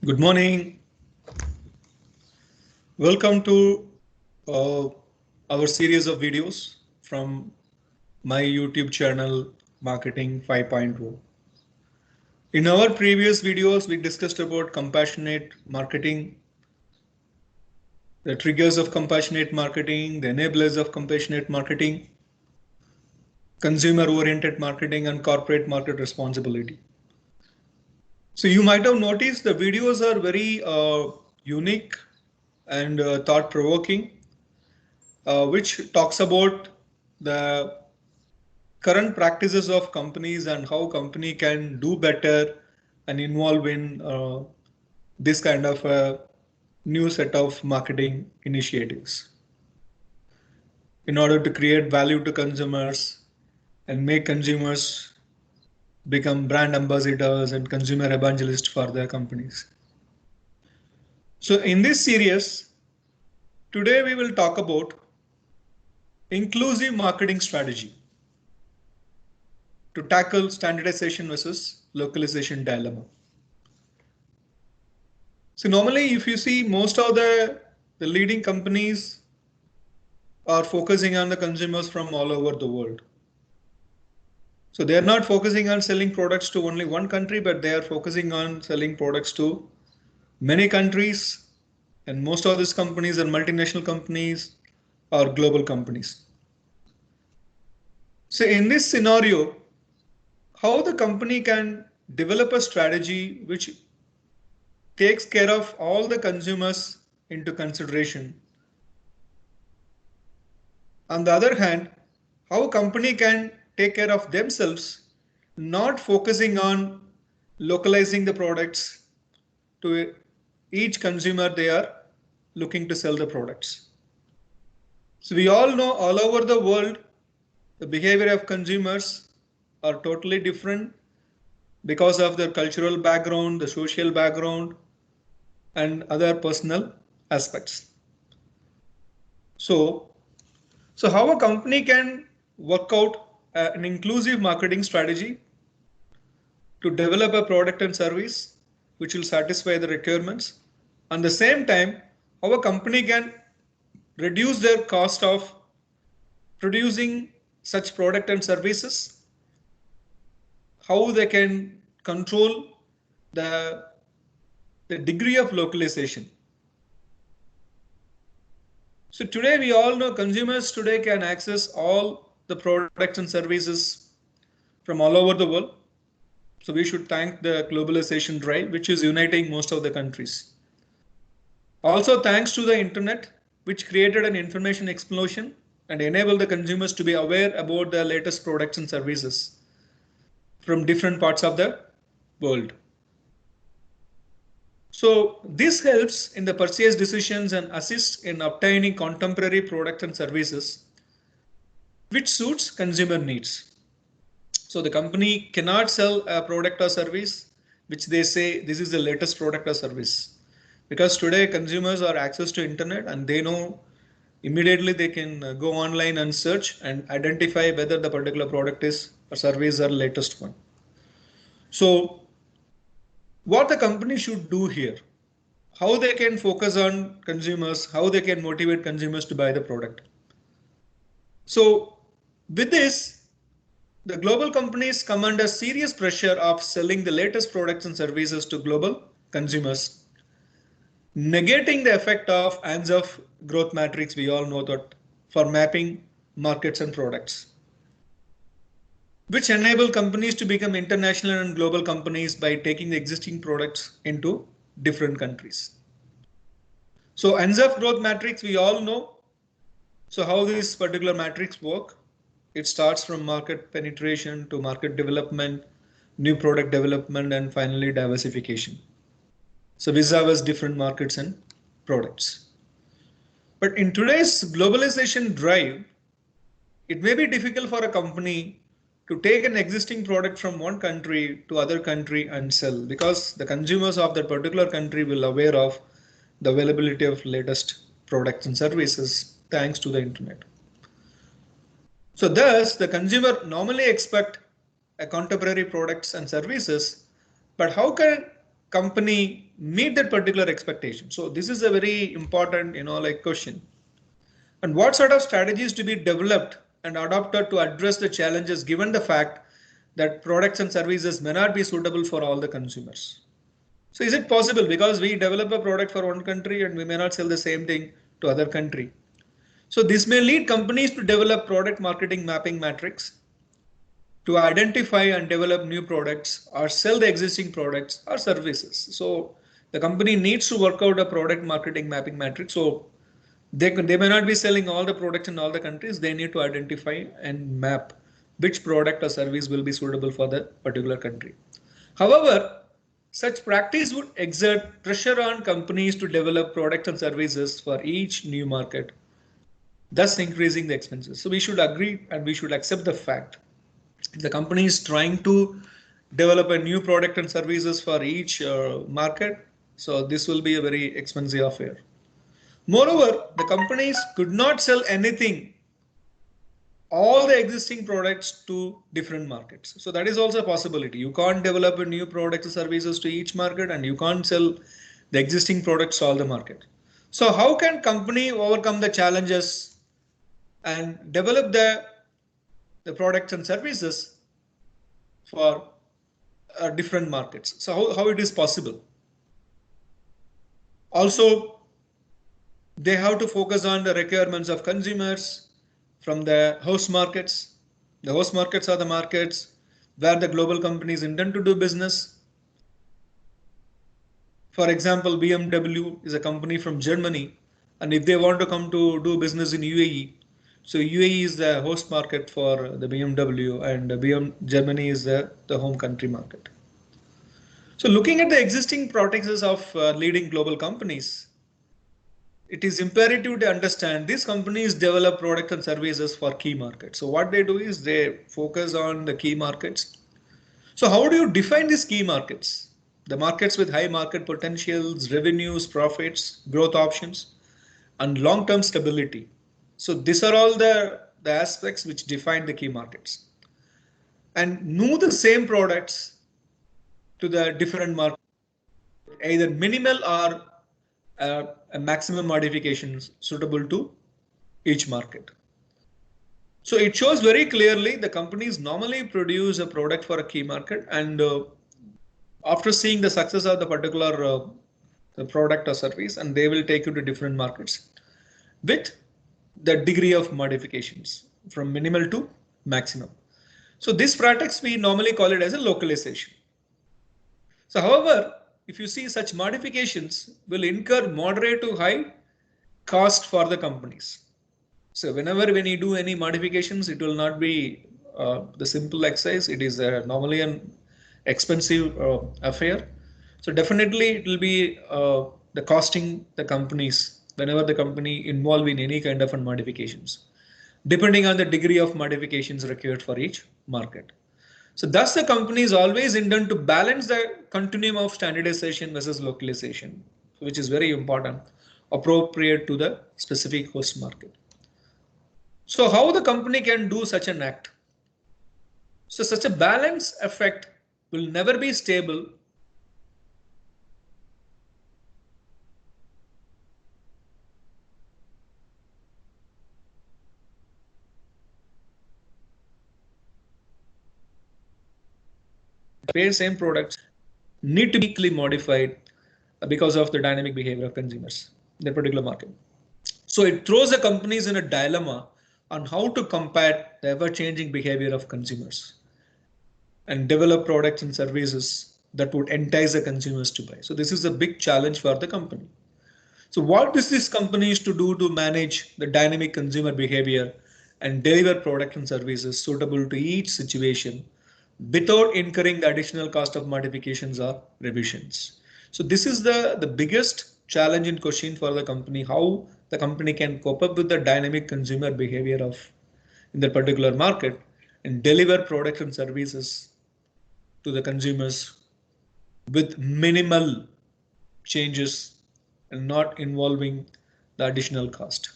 Good morning. Welcome to our series of videos from my YouTube channel Marketing 5.0. In our previous videos, we discussed about compassionate marketing, the triggers of compassionate marketing, the enablers of compassionate marketing, consumer-oriented marketing, and corporate market responsibility. So you might have noticed the videos are very unique and thought-provoking, which talks about the current practices of companies and how company can do better and involve in this kind of a new set of marketing initiatives in order to create value to consumers and make consumers become brand ambassadors and consumer evangelists for their companies. So in this series, today we will talk about inclusive marketing strategy to tackle standardization versus localization dilemma. So normally if you see most of the leading companies are focusing on the consumers from all over the world. So they are not focusing on selling products to only one country, but they are focusing on selling products to many countries, and most of these companies are multinational companies or global companies. So in this scenario, how the company can develop a strategy which takes care of all the consumers into consideration. On the other hand, how a company can take care of themselves, not focusing on localizing the products to each consumer they are looking to sell the products. So we all know all over the world, the behavior of consumers are totally different because of their cultural background, the social background, and other personal aspects. So how a company can work out an inclusive marketing strategy to develop a product and service which will satisfy the requirements. At the same time, how a company can reduce their cost of producing such product and services, how they can control the degree of localization. So today we all know consumers today can access all the products and services from all over the world. So we should thank the globalization drive, which is uniting most of the countries. Also thanks to the internet, which created an information explosion and enabled the consumers to be aware about the latest products and services from different parts of the world. So this helps in the purchase decisions and assists in obtaining contemporary products and services which suits consumer needs. So the company cannot sell a product or service which they say this is the latest product or service, because today consumers are access to internet and they know immediately they can go online and search and identify whether the particular product is or service are latest one. So what the company should do here, how they can focus on consumers, how they can motivate consumers to buy the product. So with this, the global companies come under serious pressure of selling the latest products and services to global consumers, negating the effect of ANSF growth matrix. We all know that for mapping markets and products, which enable companies to become international and global companies by taking the existing products into different countries. So ANSF growth matrix, we all know. So how this particular matrix work? It starts from market penetration to market development, new product development, and finally diversification. So vis-a-vis different markets and products. But in today's globalization drive, it may be difficult for a company to take an existing product from one country to other country and sell, because the consumers of that particular country will aware of the availability of latest products and services thanks to the internet. So thus the consumer normally expect a contemporary products and services, but how can company meet that particular expectation? So this is a very important, question. And what sort of strategies to be developed and adopted to address the challenges given the fact that products and services may not be suitable for all the consumers? So is it possible because we develop a product for one country and we may not sell the same thing to other country? So this may lead companies to develop product marketing mapping matrix to identify and develop new products or sell the existing products or services. So the company needs to work out a product marketing mapping matrix. So they may not be selling all the products in all the countries. They need to identify and map which product or service will be suitable for the particular country. However, such practice would exert pressure on companies to develop products and services for each new market, thus increasing the expenses. So we should agree and we should accept the fact if the company is trying to develop a new product and services for each market, so this will be a very expensive affair. Moreover, the companies could not sell anything, all the existing products to different markets. So that is also a possibility. You can't develop a new product or services to each market and you can't sell the existing products to all the market. So how can company overcome the challenges and develop the products and services for different markets? So how it is possible? Also, they have to focus on the requirements of consumers from the host markets. The host markets are the markets where the global companies intend to do business. For example, BMW is a company from Germany, and if they want to come to do business in UAE, so UAE is the host market for the BMW, and Germany is the home country market. So looking at the existing practices of leading global companies, it is imperative to understand these companies develop products and services for key markets. So what they do is they focus on the key markets. So how do you define these key markets? The markets with high market potentials, revenues, profits, growth options, and long-term stability. So these are all the aspects which define the key markets. And know the same products to the different markets, either minimal or a maximum modifications suitable to each market. So it shows very clearly the companies normally produce a product for a key market, and after seeing the success of the particular the product or service, and they will take you to different markets with the degree of modifications from minimal to maximum. So this practice we normally call it as a localization. So however, if you see such modifications will incur moderate to high cost for the companies. So when you do any modifications, it will not be the simple exercise. It is normally an expensive affair. So definitely it will be the costing the companies whenever the company involved in any kind of modifications, depending on the degree of modifications required for each market. So thus the companies always intend to balance the continuum of standardization versus localization, which is very important, appropriate to the specific host market. So how the company can do such an act? So such a balance effect will never be stable same products need to be quickly modified because of the dynamic behavior of consumers in that particular market. So it throws the companies in a dilemma on how to combat the ever-changing behavior of consumers and develop products and services that would entice the consumers to buy. So this is a big challenge for the company. So what is this companies to do to manage the dynamic consumer behavior and deliver products and services suitable to each situation without incurring the additional cost of modifications or revisions? So this is the biggest challenge in question for the company, how the company can cope up with the dynamic consumer behavior of in the particular market and deliver products and services to the consumers with minimal changes and not involving the additional cost.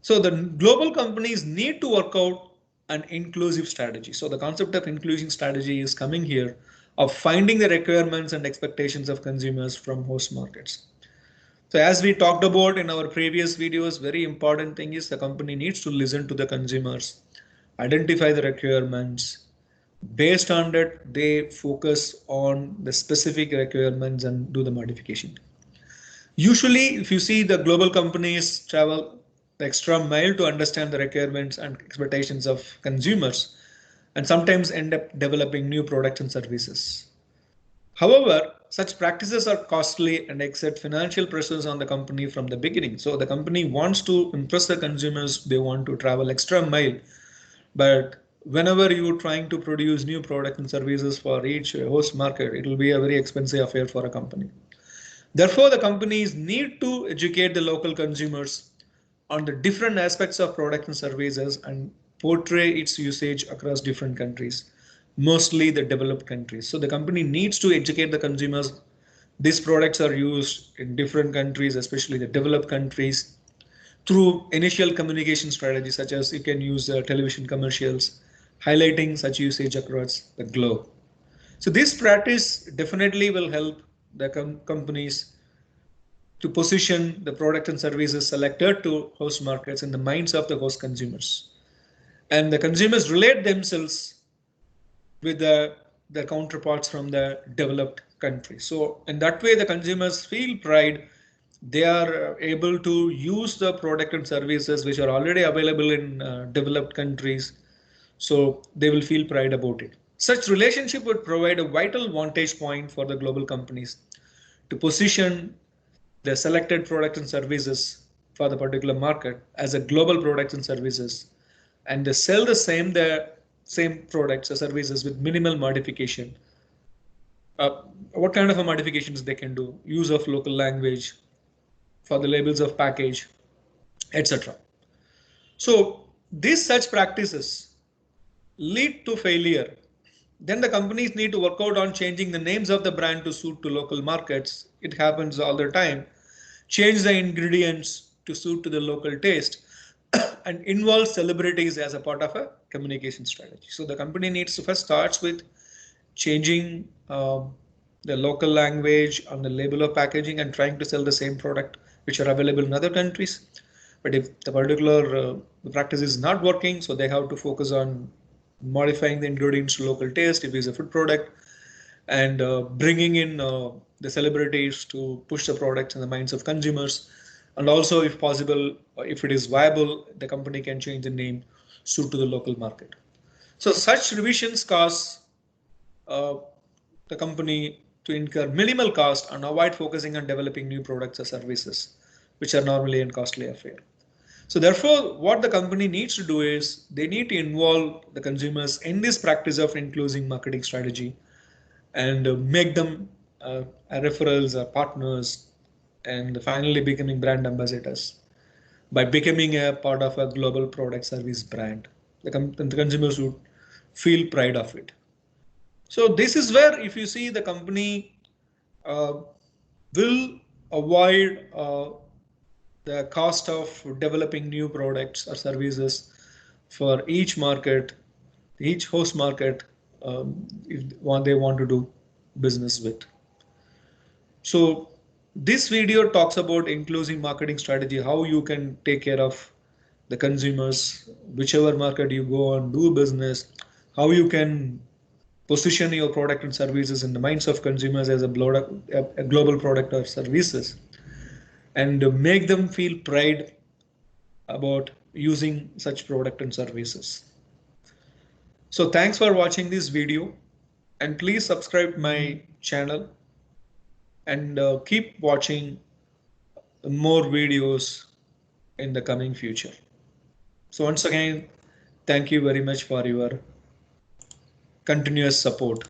So the global companies need to work out an inclusive strategy. So the concept of inclusive strategy is coming here. of finding the requirements and expectations of consumers from host markets. So as we talked about in our previous videos, very important thing is the company needs to listen to the consumers, identify the requirements. Based on that, they focus on the specific requirements and do the modification. Usually, if you see the global companies travel the extra mile to understand the requirements and expectations of consumers and sometimes end up developing new products and services. However, such practices are costly and exert financial pressures on the company from the beginning. So the company wants to impress the consumers, they want to travel extra mile, but whenever you're trying to produce new products and services for each host market, it will be a very expensive affair for a company. Therefore, the companies need to educate the local consumers on the different aspects of products and services and portray its usage across different countries, mostly the developed countries. So the company needs to educate the consumers. These products are used in different countries, especially the developed countries, through initial communication strategies such as you can use television commercials, highlighting such usage across the globe. So this practice definitely will help the companies to position the product and services selected to host markets in the minds of the host consumers. And the consumers relate themselves with the counterparts from the developed country. So in that way, the consumers feel pride. They are able to use the product and services which are already available in developed countries. So they will feel pride about it. Such relationship would provide a vital vantage point for the global companies to position the selected products and services for the particular market as a global products and services, and they sell the same products or services with minimal modification. What kind of a modifications they can do? Use of local language for the labels of package, etc. So these such practices lead to failure. Then the companies need to work out on changing the names of the brand to suit to local markets. It happens all the time. Change the ingredients to suit to the local taste and involve celebrities as a part of a communication strategy. So the company needs to first starts with changing the local language on the label of packaging and trying to sell the same product which are available in other countries. But if the particular the practice is not working, so they have to focus on modifying the ingredients to local taste if it's a food product, and bringing in the celebrities to push the products in the minds of consumers. And also, if possible, if it is viable, the company can change the name suit to the local market. So such revisions cause uh, the company to incur minimal cost and avoid focusing on developing new products or services, which are normally a costly affair. So therefore, what the company needs to do is they need to involve the consumers in this practice of inclusive marketing strategy and make them referrals or partners, and finally becoming brand ambassadors by becoming a part of a global product service brand. The consumers would feel pride of it. So this is where, if you see, the company uh, will avoid the cost of developing new products or services for each market, each host market, if they want to do business with. So this video talks about inclusive marketing strategy, how you can take care of the consumers, whichever market you go and do business, how you can position your product and services in the minds of consumers as a global product or services, and make them feel pride about using such product and services. So thanks for watching this video, and please subscribe my channel and keep watching more videos in the coming future. So once again, thank you very much for your continuous support.